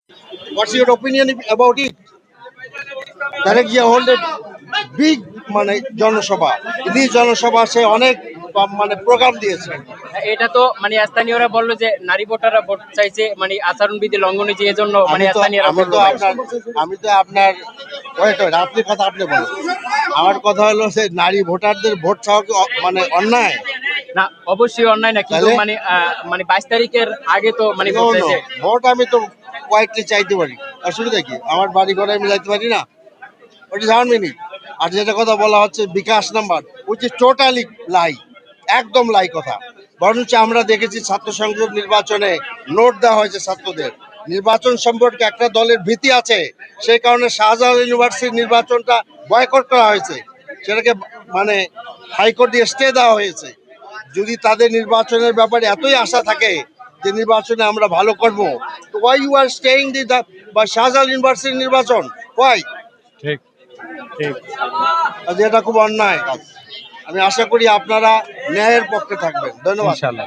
What's your opinion about it? Tarique Zia hold a big মানে জনসভা। এই জনসভা সে অনেক মানে প্রোগ্রাম দিয়েছে। এটা তো মানে স্থানীয়রা বললো যে নারী ভোটাররা ভোট চাইছে মানে আচরণ বিধি লঙ্ঘন হয়েছে এই জন্য মানে স্থানীয়রা বললো। আমি তো আপনার আপনি কথা আপনি বলেন। আমার কথা হলো যে নারী ভোটারদের ভোট চাওয়া কি মানে অন্যায়? না, অবশ্যই অন্যায় না, কিন্তু মানে মানে 22 তারিখের আগে তো মানে ভোট চাইছে। ভোট আমি তো কয়েকটি চাইতে পারি, অসুবিধা কি? আমার বাড়ি ঘরে আমি যাইতে পারি না? ওটি জানবেনি। আর যেটা কথা বলা হচ্ছে বিকাশ নাম্বার, উইচ ইজ টোটালি লাই, একদম লাই কথা। বরঞ্চ আমরা দেখেছি ছাত্র সংসদ নির্বাচনে নোট দেওয়া হয়েছে ছাত্রদের। নির্বাচন সম্পর্কে একটা দলের ভীতি আছে, সেই কারণে শাহজালাল ইউনিভার্সিটির নির্বাচনটা বয়কট করা হয়েছে, সেটাকে মানে হাইকোর্ট দিয়ে স্টে দেওয়া হয়েছে। যদি তাদের নির্বাচনের ব্যাপারে এতই আশা থাকে যে নির্বাচনে আমরা ভালো করব, তো ওয়াই ইউ আর স্টেইং দি বা শাহজালাল ইউনিভার্সিটির নির্বাচন, ওয়াই? ঠিক ঠিক। এটা খুব অন্যায় কাজ। আমি আশা করি আপনারা ন্যায়ের পক্ষে থাকবেন। ধন্যবাদ। ইনশাআল্লাহ।